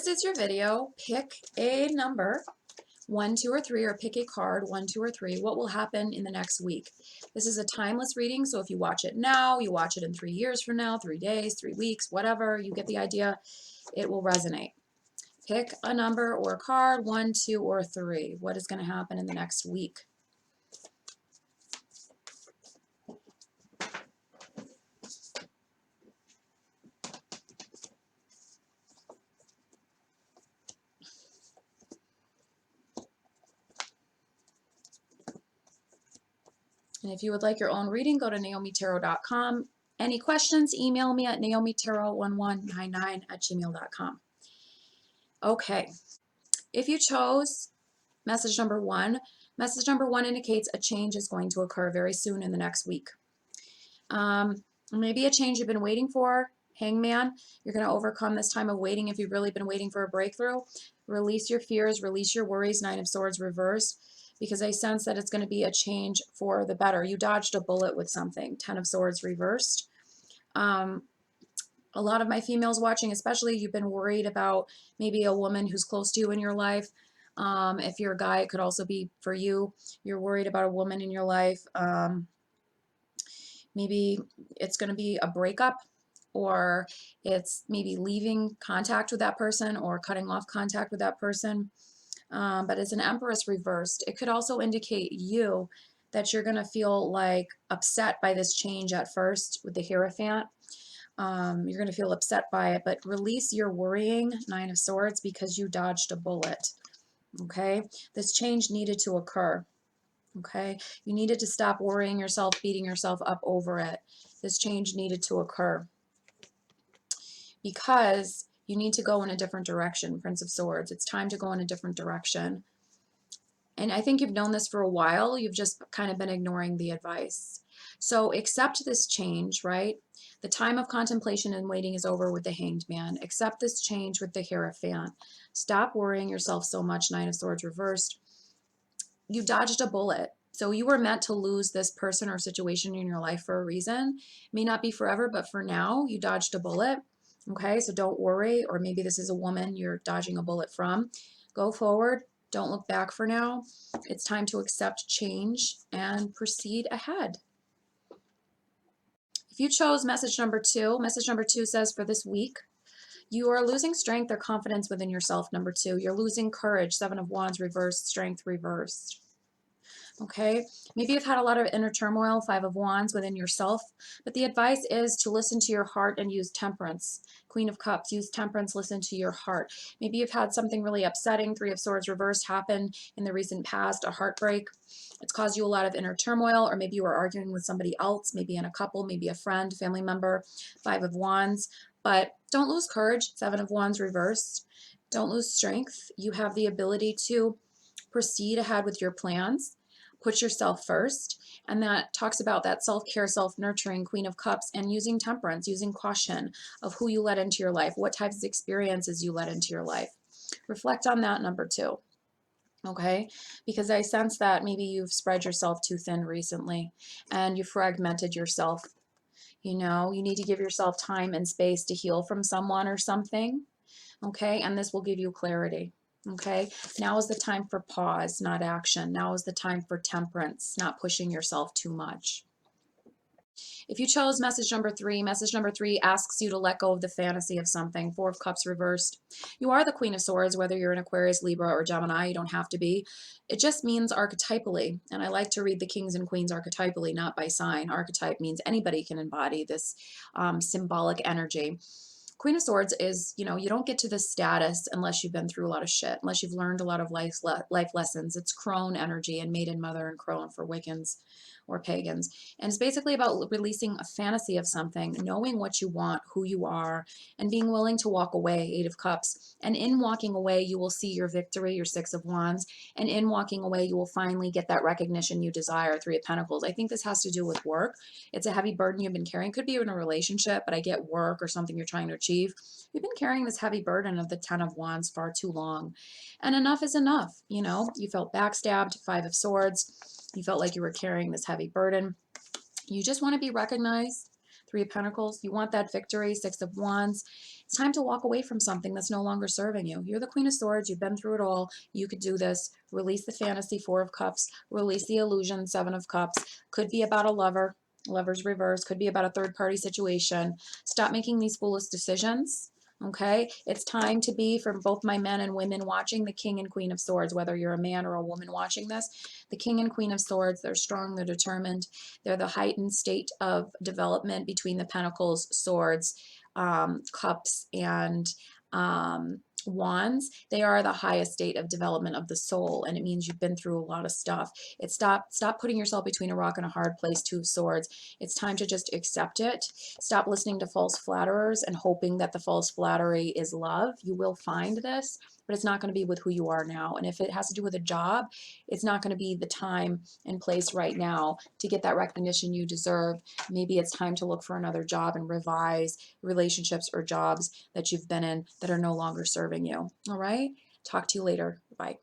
this is your video. Pick a number, 1, 2, or 3, or pick a card, 1, 2, or 3. What will happen in the next week? This is a timeless reading, so if you watch it now, you watch it in 3 years from now, 3 days, 3 weeks, whatever, you get the idea, it will resonate. Pick a number or a card, 1, 2, or 3. What is going to happen in the next week? And if you would like your own reading, go to naomitarot.com. Any questions, email me at naomitarot1199@gmail.com. Okay, if you chose message number 1, message number 1 indicates a change is going to occur very soon in the next week. Maybe a change you've been waiting for. Hangman, you're going to overcome this time of waiting if you've really been waiting for a breakthrough. Release your fears, release your worries. 9 of Swords reversed, because I sense that it's going to be a change for the better. You dodged a bullet with something. 10 of Swords reversed. A lot of my females watching, especially, you've been worried about maybe a woman who's close to you in your life. If you're a guy, it could also be for you. You're worried about a woman in your life. Maybe it's going to be a breakup, or it's maybe leaving contact with that person or cutting off contact with that person. But it's an Empress reversed. It could also indicate you that you're going to feel like upset by this change at first with the Hierophant. You're going to feel upset by it, but release your worrying, 9 of Swords, because you dodged a bullet. Okay, this change needed to occur. Okay, you needed to stop worrying yourself, beating yourself up over it. This change needed to occur because you need to go in a different direction, Prince of Swords. It's time to go in a different direction. And I think you've known this for a while. You've just kind of been ignoring the advice. So accept this change, right? The time of contemplation and waiting is over with the Hanged Man. Accept this change with the Hierophant. Stop worrying yourself so much, 9 of Swords reversed. You dodged a bullet. So you were meant to lose this person or situation in your life for a reason. It may not be forever, but for now, you dodged a bullet. Okay, so don't worry. Or maybe this is a woman you're dodging a bullet from. Go forward. Don't look back for now. It's time to accept change and proceed ahead. If you chose message number 2 says for this week, you are losing strength or confidence within yourself, number 2. You're losing courage, 7 of Wands reversed, strength reversed. Okay, maybe you've had a lot of inner turmoil, 5 of Wands within yourself, but the advice is to listen to your heart and use temperance. Queen of Cups, use temperance, listen to your heart. Maybe you've had something really upsetting, 3 of Swords reversed, happen in the recent past, a heartbreak. It's caused you a lot of inner turmoil, or maybe you were arguing with somebody else, maybe in a couple, maybe a friend, family member, 5 of Wands. But don't lose courage, 7 of Wands reversed. Don't lose strength. You have the ability to proceed ahead with your plans. Put yourself first. And that talks about that self-care, self-nurturing, Queen of Cups, and using temperance, using caution of who you let into your life, what types of experiences you let into your life. Reflect on that, number 2. Okay, because I sense that maybe you've spread yourself too thin recently and you fragmented yourself. You know, you need to give yourself time and space to heal from someone or something. Okay, and this will give you clarity. Okay, now is the time for pause, not action. Now is the time for temperance, not pushing yourself too much. If you chose message number 3 asks you to let go of the fantasy of something. 4 of Cups reversed. You are the Queen of Swords, whether you're an Aquarius, Libra, or Gemini. You don't have to be. It just means archetypally, and I like to read the kings and queens archetypally, not by sign. Archetype means anybody can embody this symbolic energy. Queen of Swords is, you know, you don't get to this status unless you've been through a lot of shit, unless you've learned a lot of life lessons. It's crone energy, and maiden, mother, and crone for Wiccans or pagans. And it's basically about releasing a fantasy of something, knowing what you want, who you are, and being willing to walk away, 8 of Cups. And in walking away, you will see your victory, your 6 of Wands. And in walking away, you will finally get that recognition you desire, 3 of Pentacles. I think this has to do with work. It's a heavy burden you've been carrying. Could be in a relationship, but I get work or something you're trying to achieve. You've been carrying this heavy burden of the 10 of Wands far too long. And enough is enough. You know, you felt backstabbed, 5 of Swords. You felt like you were carrying this heavy burden. You just want to be recognized. Three of Pentacles. You want that victory. Six of Wands. It's time to walk away from something that's no longer serving you. You're the Queen of Swords. You've been through it all. You could do this. Release the fantasy. Four of Cups. Release the illusion. Seven of Cups. Could be about a lover. Lover's reverse. Could be about a third-party situation. Stop making these foolish decisions. Okay, it's time to be, for both my men and women watching, the King and Queen of Swords, whether you're a man or a woman watching this. The King and Queen of Swords, they're strong, they're determined, they're the heightened state of development between the Pentacles, Swords, Cups, and Wands. They are the highest state of development of the soul, and it means you've been through a lot of stuff. It's stop putting yourself between a rock and a hard place. Two of Swords. It's time to just accept it. Stop listening to false flatterers and hoping that the false flattery is love. You will find this, but it's not going to be with who you are now. And if it has to do with a job, it's not going to be the time and place right now to get that recognition you deserve. Maybe it's time to look for another job and revise relationships or jobs that you've been in that are no longer serving you. All right? Talk to you later. Bye.